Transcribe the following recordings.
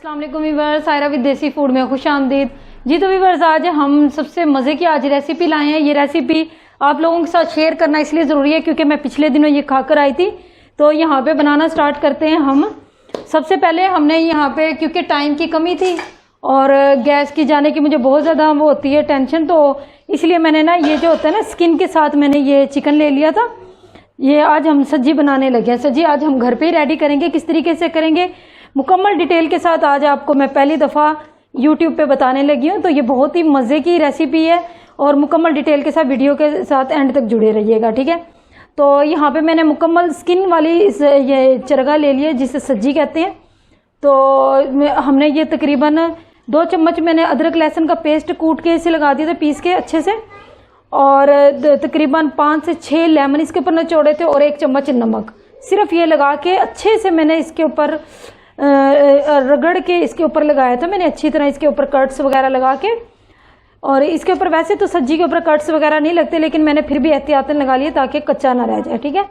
अस्सलाम वालेकुम viewers, Saira with देसी फूड में खुश आमदीद। जी तो व्यूअर्स, आज हम सबसे मज़े की आज रेसिपी लाए हैं। ये रेसिपी आप लोगों के साथ शेयर करना इसलिए ज़रूरी है क्योंकि मैं पिछले दिनों ये खाकर आई थी। तो यहाँ पे बनाना स्टार्ट करते हैं हम। सबसे पहले हमने यहाँ पे, क्योंकि टाइम की कमी थी और गैस की जाने की मुझे बहुत ज़्यादा वो होती है टेंशन, तो इसलिए मैंने ना ये जो होता है ना स्किन के साथ मैंने ये चिकन ले लिया था। ये आज हम सब्जी बनाने लगे हैं। सब्जी आज हम घर पे ही रेडी करेंगे। किस तरीके से करेंगे मुकम्मल डिटेल के साथ आज आपको मैं पहली दफ़ा YouTube पे बताने लगी हूँ। तो ये बहुत ही मज़े की रेसिपी है और मुकम्मल डिटेल के साथ वीडियो के साथ एंड तक जुड़े रहिएगा, ठीक है। तो यहाँ पे मैंने मुकम्मल स्किन वाली ये चरगा ले लिया जिसे सज्जी कहते हैं। तो हमने ये तकरीबन 2 चम्मच मैंने अदरक लहसुन का पेस्ट कूट के इसे लगा दिया था, पीस के अच्छे से, और तकरीबन 5 से 6 लेमन इसके ऊपर निचोड़े थे और 1 चम्मच नमक। सिर्फ ये लगा के अच्छे से मैंने इसके ऊपर रगड़ के इसके ऊपर लगाया था मैंने अच्छी तरह, इसके ऊपर कट्स वगैरह लगा के। और इसके ऊपर वैसे तो सब्जी के ऊपर कट्स वगैरह नहीं लगते, लेकिन मैंने फिर भी एहतियातन लगा लिया ताकि कच्चा ना रह जाए, ठीक है।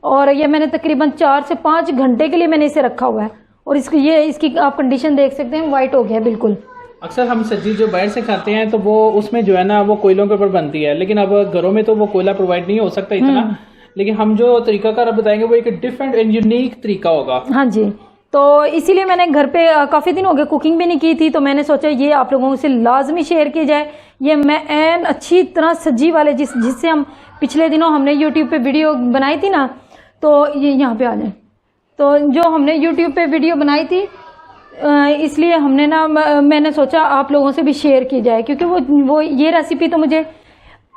और ये मैंने तकरीबन 4 से 5 घंटे के लिए मैंने इसे रखा हुआ है। और इसकी आप कंडीशन देख सकते हैं, वाइट हो गया बिल्कुल। अक्सर हम सब्जी जो बाहर से खाते हैं तो वो उसमें जो है ना वो कोयलों के ऊपर बनती है, लेकिन अब घरों में तो वो कोयला प्रोवाइड नहीं हो सकता इतना। लेकिन हम जो तरीकाकार बताएंगे वो एक डिफरेंट एंड यूनिक तरीका होगा। हाँ जी, तो इसीलिए मैंने घर पे काफ़ी दिन हो गए कुकिंग भी नहीं की थी, तो मैंने सोचा ये आप लोगों से लाजमी शेयर की जाए। ये मैं एन अच्छी तरह सब्जी वाले जिससे हम पिछले दिनों हमने यूट्यूब पे वीडियो बनाई थी ना, तो ये यहाँ पे आ जाए। तो जो हमने यूट्यूब पे वीडियो बनाई थी इसलिए हमने ना मैंने सोचा आप लोगों से भी शेयर की जाए, क्योंकि वो ये रेसिपी तो मुझे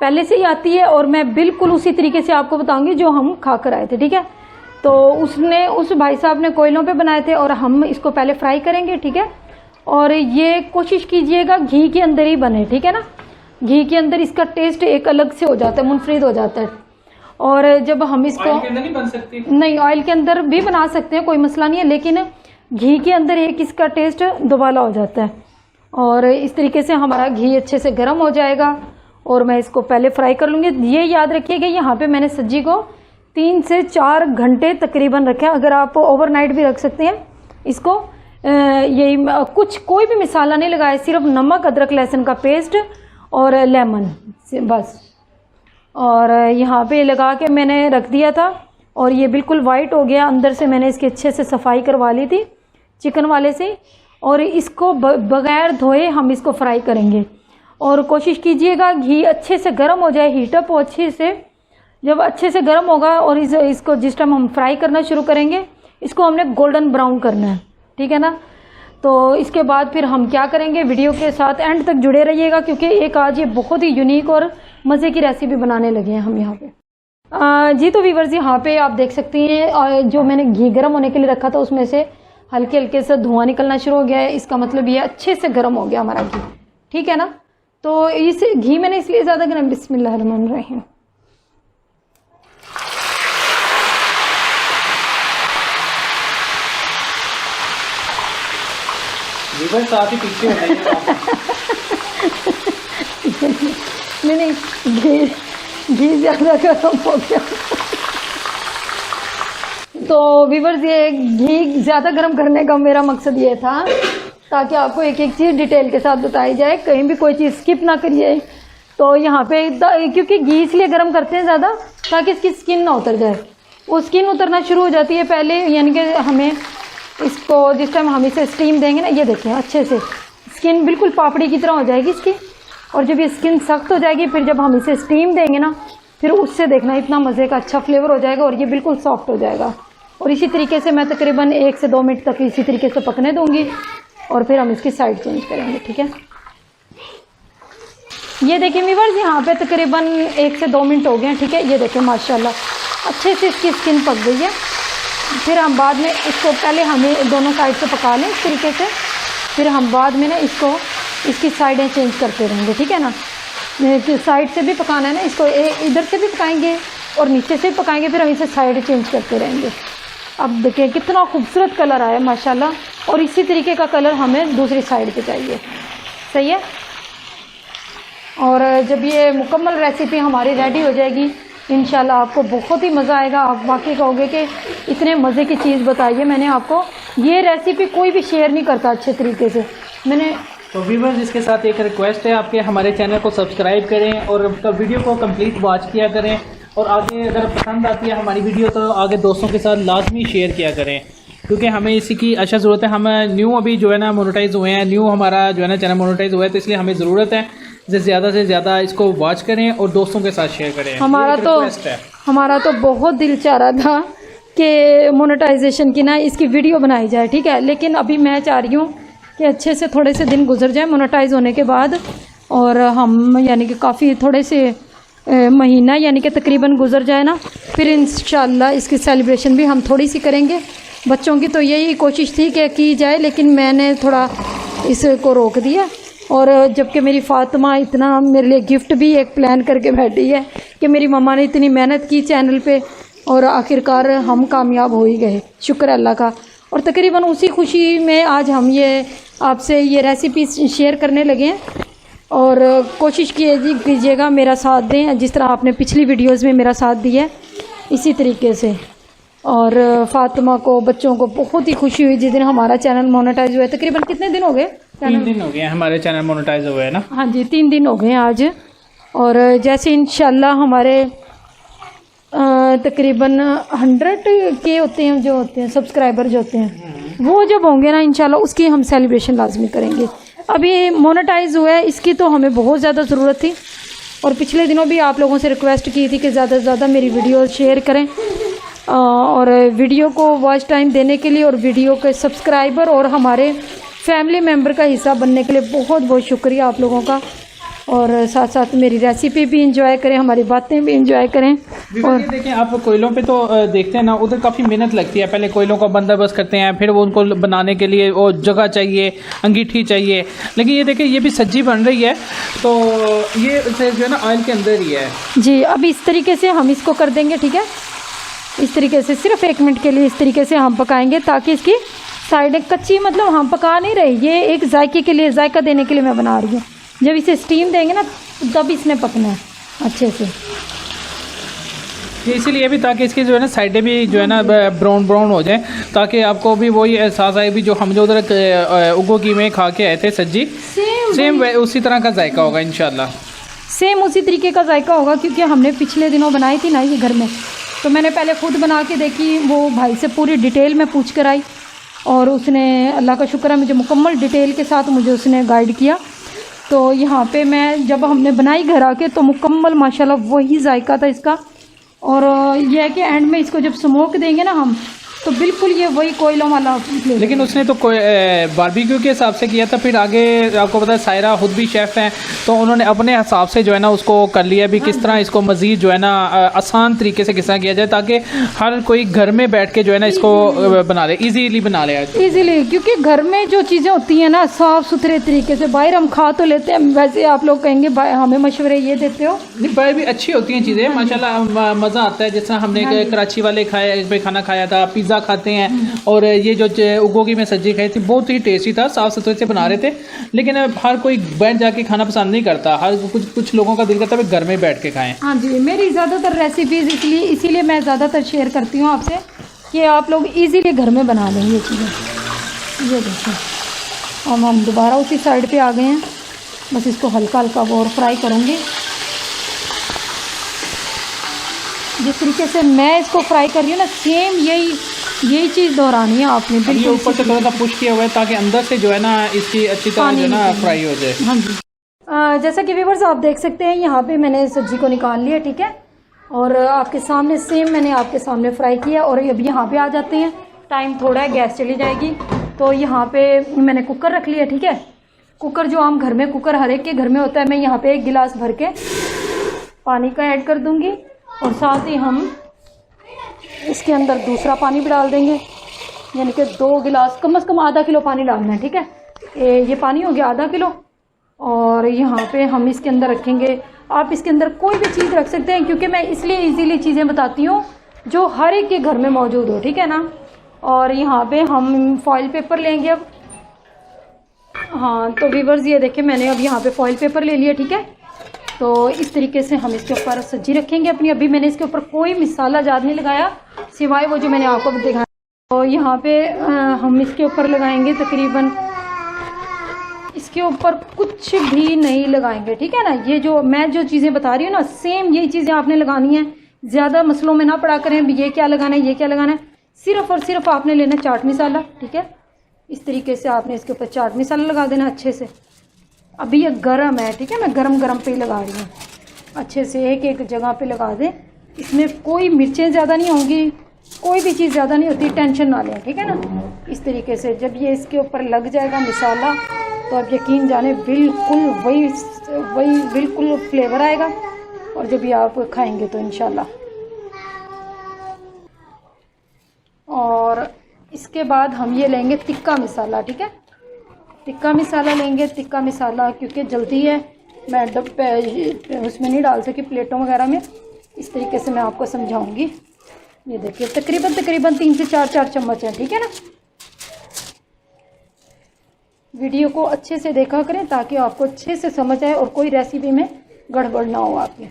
पहले से ही आती है और मैं बिल्कुल उसी तरीके से आपको बताऊंगी जो हम खा कर आए थे, ठीक है। तो उस भाई साहब ने कोयलों पे बनाए थे और हम इसको पहले फ्राई करेंगे, ठीक है। और ये कोशिश कीजिएगा घी के अंदर ही बने, ठीक है ना। घी के अंदर इसका टेस्ट एक अलग से हो जाता है, मुनफरिद हो जाता है। और जब हम इसको ऑयल के अंदर नहीं बन सकती? नहीं, ऑयल के अंदर भी बना सकते हैं, कोई मसला नहीं है, लेकिन घी के अंदर एक इसका टेस्ट दोबाला हो जाता है। और इस तरीके से हमारा घी अच्छे से गर्म हो जाएगा और मैं इसको पहले फ्राई कर लूँगी। ये याद रखिएगा यहाँ पे मैंने सब्जी को 3 से 4 घंटे तकरीबन रखा है। अगर आप ओवरनाइट भी रख सकते हैं इसको। यही कुछ कोई भी मसाला नहीं लगाया, सिर्फ नमक, अदरक लहसुन का पेस्ट और लेमन बस। और यहाँ पे लगा के मैंने रख दिया था और ये बिल्कुल वाइट हो गया। अंदर से मैंने इसकी अच्छे से सफाई करवा ली थी चिकन वाले से। और इसको बगैर धोए हम इसको फ्राई करेंगे। और कोशिश कीजिएगा घी अच्छे से गर्म हो जाए, हीटअप हो अच्छे से। जब अच्छे से गर्म होगा और इसको जिस टाइम हम फ्राई करना शुरू करेंगे, इसको हमने गोल्डन ब्राउन करना है, ठीक है ना। तो इसके बाद फिर हम क्या करेंगे, वीडियो के साथ एंड तक जुड़े रहिएगा, क्योंकि एक आज ये बहुत ही यूनिक और मज़े की रेसिपी बनाने लगे हैं हम यहाँ पे। जी तो व्यूअर्स, यहाँ पे आप देख सकती हैं और जो मैंने घी गर्म होने के लिए रखा था उसमें से हल्के हल्के से धुआं निकलना शुरू हो गया है। इसका मतलब ये अच्छे से गर्म हो गया हमारा घी, ठीक है ना। तो इस घी मैंने इसलिए ज़्यादा गर्म, बिस्मिल्लाहिर्रहमानिर्रहीम। साथ ही पीछे हो नहीं, घी ज़्यादा गर्म हो गया। तो व्यूअर्स, ये घी ज़्यादा गर्म करने का मेरा मकसद ये था ताकि आपको एक एक चीज़ डिटेल के साथ बताई जाए, कहीं भी कोई चीज़ स्किप ना करिए। तो यहाँ पे क्योंकि घी इसलिए गर्म करते हैं ज़्यादा ताकि इसकी स्किन ना उतर जाए। वो स्किन उतरना शुरू हो जाती है पहले, यानी कि हमें इसको जिस टाइम हम इसे स्टीम देंगे ना, ये देखें अच्छे से स्किन बिल्कुल पापड़ी की तरह हो जाएगी इसकी। और जब ये स्किन सख्त हो जाएगी, फिर जब हम इसे स्टीम देंगे ना, फिर उससे देखना इतना मज़े का अच्छा फ्लेवर हो जाएगा और ये बिल्कुल सॉफ्ट हो जाएगा। और इसी तरीके से मैं तकरीबन 1 से 2 मिनट तक इसी तरीके से पकने दूंगी और फिर हम इसकी साइड चेंज करेंगे, ठीक है। ये देखिए व्यूअर्स, यहाँ पे तकरीबन 1 से 2 मिनट हो गए हैं, ठीक है। ये देखिए माशाल्लाह अच्छे से इसकी स्किन पक गई है। फिर हम बाद में इसको पहले हमें दोनों साइड से पका लें इस तरीके से, फिर हम बाद में ना इसकी साइडें चेंज करते रहेंगे, ठीक है ना। साइड से भी पकाना है ना इसको, इधर से भी पकाएंगे और नीचे से भी पकाएंगे, फिर हम इसे साइड चेंज करते रहेंगे। अब देखिए कितना खूबसूरत कलर आया माशाल्लाह। और इसी तरीके का कलर हमें दूसरी साइड पे चाहिए, सही है। और जब ये मुकम्मल रेसिपी हमारी रेडी हो जाएगी, इंशाल्लाह आपको बहुत ही मज़ा आएगा। आप वाकई कहोगे कि इतने मज़े की चीज़ बताई है मैंने आपको ये रेसिपी कोई भी शेयर नहीं करता अच्छे तरीके से। मैंने तो व्यूअर्स इसके साथ एक रिक्वेस्ट है आपके, हमारे चैनल को सब्सक्राइब करें और वीडियो को कंप्लीट वॉच किया करें, और आगे अगर पसंद आती है हमारी वीडियो तो आगे दोस्तों के साथ लाजमी शेयर किया करें, क्योंकि हमें इसी की अच्छा ज़रूरत है। हम न्यू अभी जो है ना मोनेटाइज हुए हैं, न्यू हमारा जो है ना चैनल मोनेटाइज हुआ है, तो इसलिए हमें ज़रूरत है से ज़्यादा इसको वॉच करें और दोस्तों के साथ शेयर करें। हमारा तो बहुत दिल चाह रहा था कि मोनेटाइजेशन की ना इसकी वीडियो बनाई जाए, ठीक है, लेकिन अभी मैं चाह रही हूँ कि अच्छे से थोड़े से दिन गुजर जाए मोनेटाइज होने के बाद, और हम यानी कि काफ़ी थोड़े से महीना यानी कि तकरीबन गुजर जाए ना, फिर इंशाल्लाह इसकी सेलिब्रेशन भी हम थोड़ी सी करेंगे। बच्चों की तो यही कोशिश थी कि की जाए, लेकिन मैंने थोड़ा इसको रोक दिया, और जबकि मेरी फ़ातिमा इतना मेरे लिए गिफ्ट भी एक प्लान करके बैठी है कि मेरी मम्मा ने इतनी मेहनत की चैनल पे और आखिरकार हम कामयाब हो ही गए, शुक्र अल्लाह का। और तकरीबन उसी खुशी में आज हम ये आपसे ये रेसिपी शेयर करने लगे हैं, और कोशिश कीजिएगा मेरा साथ दें जिस तरह आपने पिछली वीडियोस में मेरा साथ दिया है इसी तरीके से। और फ़ातिमा को, बच्चों को बहुत ही खुशी हुई जिस दिन हमारा चैनल मोनेटाइज हुआ है। तकरीबन कितने दिन हो गए? 3 दिन हो गए हमारे चैनल मोनेटाइज हुए है ना। हाँ जी, 3 दिन हो गए आज। और जैसे इंशाल्लाह हमारे तकरीबन 100 के होते हैं, जो होते हैं सब्सक्राइबर जो होते हैं, वो जब होंगे ना इंशाल्लाह उसकी हम सेलिब्रेशन लाजमी करेंगे। अभी मोनेटाइज हुआ है, इसकी तो हमें बहुत ज़्यादा ज़रूरत थी, और पिछले दिनों भी आप लोगों से रिक्वेस्ट की थी कि ज़्यादा से ज़्यादा मेरी वीडियो शेयर करें, और वीडियो को वॉच टाइम देने के लिए और वीडियो के सब्सक्राइबर और हमारे फैमिली मेम्बर का हिस्सा बनने के लिए बहुत बहुत शुक्रिया आप लोगों का। और साथ साथ मेरी रेसिपी भी इंजॉय करें, हमारी बातें भी इंजॉय करें। और देखिए आप कोयलों पे तो देखते हैं ना, उधर काफ़ी मेहनत लगती है। पहले कोयलों का बंदोबस्त करते हैं, फिर वो उनको बनाने के लिए वो जगह चाहिए, अंगीठी चाहिए। लेकिन ये देखिए ये भी सब्जी बन रही है, तो ये जो है ना ऑयल के अंदर ही है जी। अब इस तरीके से हम इसको कर देंगे, ठीक है, इस तरीके से सिर्फ 1 मिनट के लिए इस तरीके से हम पकाएंगे, ताकि इसकी साइडें कच्ची, मतलब हम पका नहीं रहे, ये एक जायके के लिए, जायका देने के लिए मैं बना रही हूँ। जब इसे स्टीम देंगे ना तब इसने पकना है अच्छे से, इसीलिए भी ताकि इसकी जो है ना साइडें भी जो है ना ब्राउन हो जाए, ताकि आपको भी वही एहसास आए भी जो हम जो उधर उगो की में खा के आए थे सब्जी, सेम उसी तरह का जायका होगा इंशाल्लाह। सेम उसी तरीके का जायका होगा, क्योंकि हमने पिछले दिनों बनाई थी ना ये घर में, तो मैंने पहले खुद बना के देखी, वो भाई से पूरी डिटेल में पूछ कर आई, और उसने अल्लाह का शुक्र है मुझे मुकम्मल डिटेल के साथ मुझे उसने गाइड किया। तो यहाँ पे मैं जब हमने बनाई घर आके तो मुकम्मल माशाल्लाह वही जायका था इसका। और यह है कि एंड में इसको जब स्मोक देंगे ना हम, तो बिल्कुल ये वही कोयलों वाला। लेकिन उसने तो बारबेक्यू के हिसाब से किया था, फिर आगे आपको पता है सायरा खुद भी शेफ़ हैं, तो उन्होंने अपने हिसाब से जो है ना उसको कर लिया भी किस तरह इसको मज़ीद जो है ना आसान तरीके से किस तरह किया जाए, ताकि हर कोई घर में बैठ के जो है ना इसको बना ले, ईजीली बना ले ईजीली। क्योंकि घर में जो चीज़ें होती हैं ना साफ़ सुथरे तरीके से, बाहर हम खा तो लेते हैं, वैसे आप लोग कहेंगे हमें मशवरे ये देते हो, नहीं बाहर भी अच्छी होती हैं चीज़ें माशाल्लाह, मज़ा आता है। जिस तरह हमने कराची वाले खाना खाया था, पिज़्ज़ा खाते हैं, और ये जो उगोगी में सब्जी खाई थी बहुत ही टेस्टी था, साफ़ सुथरे से बना रहे थे। लेकिन हर कोई बैठ जाके खाना पसंद नहीं करता, हर कुछ लोगों का दिल करता है घर में बैठ के खाएं। हाँ जी, मेरी ज़्यादातर रेसिपीज़ इसीलिए मैं ज़्यादातर शेयर करती हूँ आपसे कि आप लोग इजीली घर में बना लें ये चीज़ें। ये देखिए अब हम दोबारा उसी साइड पे आ गए हैं, बस इसको हल्का हल्का और फ्राई करूँगी। जिस तरीके से मैं इसको फ्राई कर रही हूँ ना, सेम यही चीज़ दोहरानी है आपने। ये ऊपर से थोड़ा सा पुश किया हुआ है ताकि अंदर से जो है ना इसकी अच्छी तरह जो है ना फ्राई हो जाए। हाँ जी, जैसा कि व्यूअर्स आप देख सकते हैं यहाँ पे मैंने सब्जी को निकाल लिया, ठीक है, और आपके सामने सेम मैंने आपके सामने फ्राई किया। और अब यहाँ पे आ जाते हैं, टाइम थोड़ा है, गैस चली जाएगी। तो यहाँ पे मैंने कुकर रख लिया, ठीक है, कुकर जो आम घर में कुकर हर एक के घर में होता है। मैं यहाँ पे 1 गिलास भर के पानी का ऐड कर दूँगी, और साथ ही हम इसके अंदर दूसरा पानी भी डाल देंगे, यानी कि 2 गिलास, कम से कम आधा किलो पानी डालना है, ठीक है। ये पानी हो गया आधा किलो। और यहाँ पे हम इसके अंदर रखेंगे, आप इसके अंदर कोई भी चीज़ रख सकते हैं, क्योंकि मैं इसलिए इजीली चीज़ें बताती हूँ जो हर एक के घर में मौजूद हो, ठीक है ना। और यहाँ पे हम फॉइल पेपर लेंगे अब। हाँ तो व्यूअर्स ये देखिए मैंने अब यहाँ पे फॉइल पेपर ले लिया, ठीक है। तो इस तरीके से हम इसके ऊपर सब्जी रखेंगे अपनी। अभी मैंने इसके ऊपर कोई मसाला ज़्यादा नहीं लगाया, सिवाय वो जो मैंने आपको दिखाया। तो यहाँ पे हम इसके ऊपर लगाएंगे तकरीबन, इसके ऊपर कुछ भी नहीं लगाएंगे, ठीक है ना। ये जो मैं जो चीज़ें बता रही हूँ ना, सेम यही चीज़ें आपने लगानी है। ज़्यादा मसलों में ना पड़ा करें ये क्या लगाना है, ये क्या लगाना है। सिर्फ और सिर्फ आपने लेना चाट मसाला, ठीक है। इस तरीके से आपने इसके ऊपर चाट मसाला लगा देना अच्छे से। अभी ये गरम है, ठीक है, मैं गरम गरम पे ही लगा रही हूँ। अच्छे से एक एक जगह पे लगा दें। इसमें कोई मिर्चें ज़्यादा नहीं होंगी, कोई भी चीज़ ज़्यादा नहीं होती, टेंशन ना लें, ठीक है ना। इस तरीके से जब ये इसके ऊपर लग जाएगा मसाला, तो आप यकीन जाने बिल्कुल वही बिल्कुल फ्लेवर आएगा। और जब ये आप खाएंगे तो इंशाल्लाह। और इसके बाद हम ये लेंगे तिक्का मसाला, ठीक है। तिक्का मसाला लेंगे, तिक्का मसाला क्योंकि जल्दी है, मैं उसमें नहीं डाल सकी प्लेटों वगैरह में। इस तरीके से मैं आपको समझाऊंगी। ये देखिए तकरीबन 3 से 4 चम्मच है, ठीक है ना। वीडियो को अच्छे से देखा करें ताकि आपको अच्छे से समझ आए और कोई रेसिपी में गड़बड़ ना हो आपके।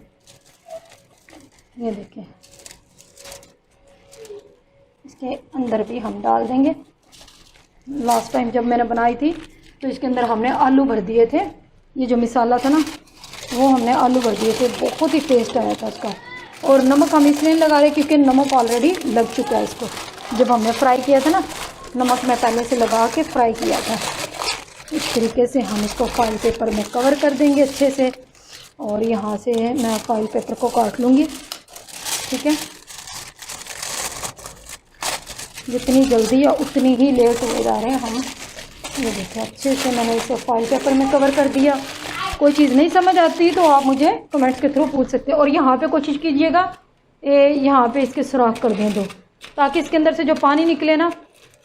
ये देखिए इसके अंदर भी हम डाल देंगे। लास्ट टाइम जब मैंने बनाई थी तो इसके अंदर हमने आलू भर दिए थे। ये जो मसाला था ना, वो हमने आलू भर दिए थे, बहुत ही टेस्ट आया था उसका। और नमक हम इसलिए लगा रहे क्योंकि नमक ऑलरेडी लग चुका है इसको। जब हमने फ्राई किया था ना, नमक मैं पहले से लगा के फ्राई किया था। इस तरीके से हम इसको फॉइल पेपर में कवर कर देंगे अच्छे से। और यहाँ से मैं फॉइल पेपर को काट लूँगी, ठीक है। जितनी जल्दी या उतनी ही लेट हो जा रहे हैं हम। ये देखिए अच्छे से मैंने इसे फॉइल पेपर में कवर कर दिया। कोई चीज़ नहीं समझ आती तो आप मुझे कमेंट्स के थ्रू पूछ सकते हैं। और यहाँ पे कोशिश कीजिएगा यहाँ पे इसके सुराख कर दें दो, ताकि इसके अंदर से जो पानी निकले ना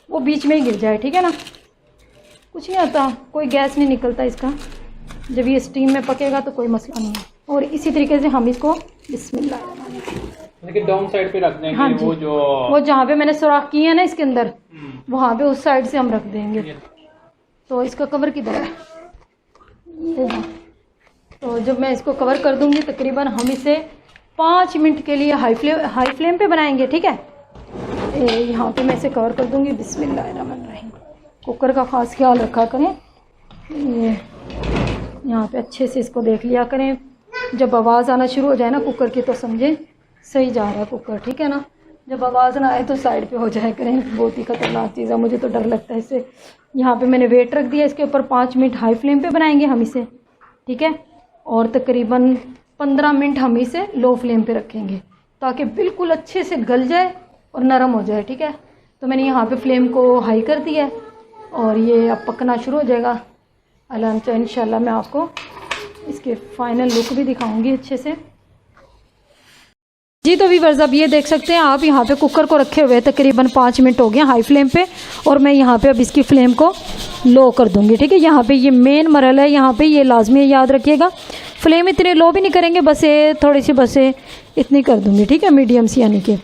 वो बीच में ही गिर जाए, ठीक है ना। कुछ नहीं आता, कोई गैस नहीं निकलता इसका। जब ये स्टीम में पकेगा तो कोई मसला नहीं है। और इसी तरीके से हम इसको बिस्मिल्लाह डाउन साइड पे रख देंगे। हाँ जी, वो जहाँ पे मैंने सुराख किए है ना इसके अंदर, वहाँ पे उस साइड से हम रख देंगे। तो इसका कवर किधर है, ये। तो जब मैं इसको कवर कर दूंगी तकरीबन हम इसे 5 मिनट के लिए हाई फ्लेम पे बनाएंगे, ठीक है। यहाँ पे मैं इसे कवर कर दूंगी। बिस्मिल्लाहिर्रहमानिर्रहीम। कुकर का ख़ास ख्याल रखा करें। ये यहाँ पे अच्छे से इसको देख लिया करें। जब आवाज़ आना शुरू हो जाए ना कुकर की, तो समझें सही जा रहा है कुकर, ठीक है ना। जब आवाज़ ना आए तो साइड पे हो जाए करें। बहुत ही ख़तरनाक चीज़ है, मुझे तो डर लगता है इससे। यहाँ पे मैंने वेट रख दिया इसके ऊपर। 5 मिनट हाई फ्लेम पे बनाएंगे हम इसे, ठीक है। और तकरीबन 15 मिनट हम इसे लो फ्लेम पे रखेंगे ताकि बिल्कुल अच्छे से गल जाए और नरम हो जाए, ठीक है। तो मैंने यहाँ पे फ्लेम को हाई कर दिया है और ये अब पकना शुरू हो जाएगा। अल्हम्दुलिल्लाह इंशाल्लाह मैं आपको इसके फाइनल लुक भी दिखाऊंगी अच्छे से। जी तो व्यूअर्स अब ये देख सकते हैं आप, यहाँ पे कुकर को रखे हुए तकरीबन 5 मिनट हो गए हाई फ्लेम पे। और मैं यहाँ पे अब इसकी फ्लेम को लो कर दूंगी, ठीक है। यहाँ पे ये मेन मरहला है, यहाँ पे ये लाजमी याद रखिएगा। फ्लेम इतने लो भी नहीं करेंगे, बस ये थोड़ी सी बस इतनी कर दूंगी, ठीक है, मीडियम सी, यानी कि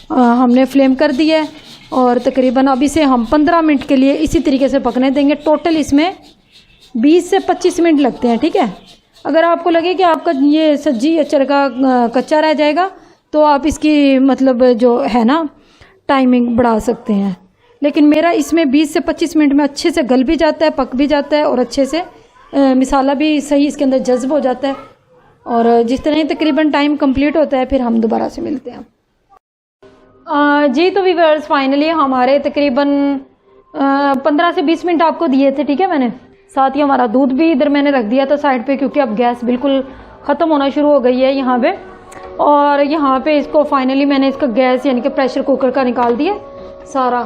हमने फ्लेम कर दी है। और तकरीबन अब इसे हम 15 मिनट के लिए इसी तरीके से पकने देंगे। टोटल इसमें 20 से 25 मिनट लगते हैं, ठीक है। अगर आपको लगे कि आपका ये सब्जी या चरका कच्चा रह जाएगा तो आप इसकी मतलब जो है ना टाइमिंग बढ़ा सकते हैं। लेकिन मेरा इसमें 20 से 25 मिनट में अच्छे से गल भी जाता है, पक भी जाता है और अच्छे से मसाला भी सही इसके अंदर जज्ब हो जाता है। और जिस तरह ही तकरीबन टाइम कंप्लीट होता है फिर हम दोबारा से मिलते हैं। जी तो व्यूअर्स फाइनली हमारे तकरीबन 15 से 20 मिनट आपको दिए थे, ठीक है। मैंने साथ ही हमारा दूध भी इधर मैंने रख दिया था साइड पे, क्योंकि अब गैस बिल्कुल ख़त्म होना शुरू हो गई है यहाँ पे। और यहाँ पे इसको फाइनली मैंने इसका गैस यानी कि प्रेशर कुकर का निकाल दिया सारा।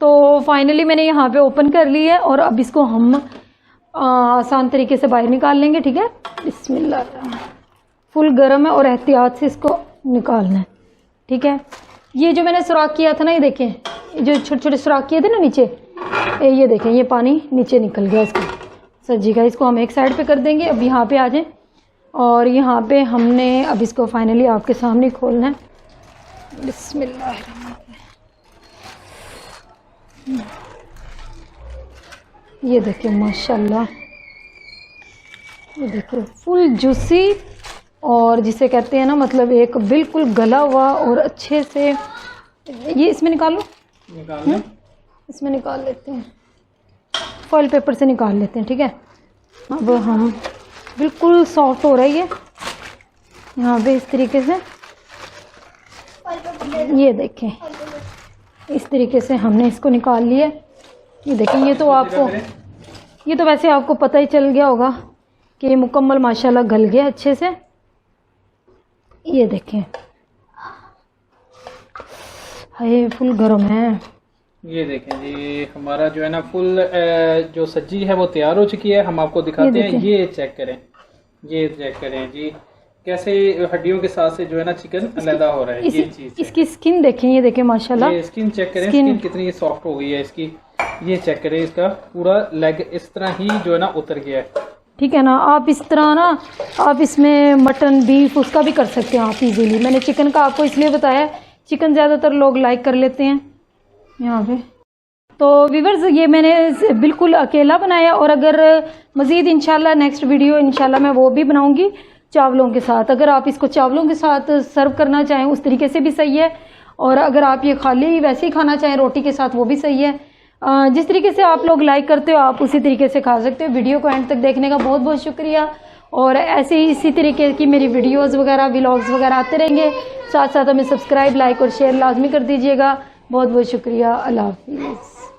तो फाइनली मैंने यहाँ पे ओपन कर ली है और अब इसको हम आसान तरीके से बाहर निकाल लेंगे, ठीक है। बिस्मिल्लाह। फुल गर्म है और एहतियात से इसको निकालना है, ठीक है। ये जो मैंने सुराख किया था ना, ये देखें, जो छोटे छोटे सुराख किए थे ना नीचे, ये देखें ये पानी नीचे निकल गया इसका सब्जी का। इसको हम एक साइड पे कर देंगे। अब यहाँ पे आ जाएं और यहाँ पे हमने अब इसको फाइनली आपके सामने खोलना है। बिस्मिल्लाह। ये देखिए माशाल्लाह, ये देखिए फुल जूसी और जिसे कहते हैं ना मतलब एक बिल्कुल गला हुआ और अच्छे से ये इसमें निकाल लो, निकाल लें। इसमें निकाल लेते हैं, फॉइल पेपर से निकाल लेते हैं। ठीक है, अब हम बिल्कुल सॉफ्ट हो रहा है ये यहाँ पे इस तरीके से। ये देखें, इस तरीके से हमने इसको निकाल लिया। ये देखें, ये तो आपको, ये तो वैसे आपको पता ही चल गया होगा कि ये मुकम्मल माशाल्लाह गल गया अच्छे से। ये देखें, हाय फुल गर्म है। ये देखें जी, हमारा जो है ना फुल जो सब्जी है वो तैयार हो चुकी है। हम आपको दिखाते हैं, ये चेक करें, ये चेक करें जी कैसे हड्डियों के साथ से जो है ना चिकन अलग हो रहा है। ये चीज इसकी स्किन देखें, ये देखें माशाल्लाह, ये स्किन चेक करें, स्किन कितनी सॉफ्ट हो गई है इसकी। ये चेक करें, इसका पूरा लेग इस तरह ही जो है ना उतर गया है। ठीक है ना। आप इस तरह ना, आप इसमें मटन बीफ उसका भी कर सकते हैं आप इजीली। मैंने चिकन का आपको इसलिए बताया, चिकन ज़्यादातर लोग लाइक कर लेते हैं यहाँ पे। तो व्यूअर्स, ये मैंने बिल्कुल अकेला बनाया, और अगर मज़ीद इंशाल्लाह नेक्स्ट वीडियो इंशाल्लाह मैं वो भी बनाऊंगी चावलों के साथ। अगर आप इसको चावलों के साथ सर्व करना चाहें उस तरीके से भी सही है, और अगर आप ये खाली वैसे ही खाना चाहें रोटी के साथ वो भी सही है। जिस तरीके से आप लोग लाइक करते हो आप उसी तरीके से खा सकते हो। वीडियो को एंड तक देखने का बहुत बहुत शुक्रिया, और ऐसे ही इसी तरीके की मेरी वीडियोस वगैरह व्लॉग्स वगैरह आते रहेंगे। साथ साथ हमें सब्सक्राइब, लाइक और शेयर लाजमी कर दीजिएगा। बहुत बहुत शुक्रिया। अल्लाह हाफिज़।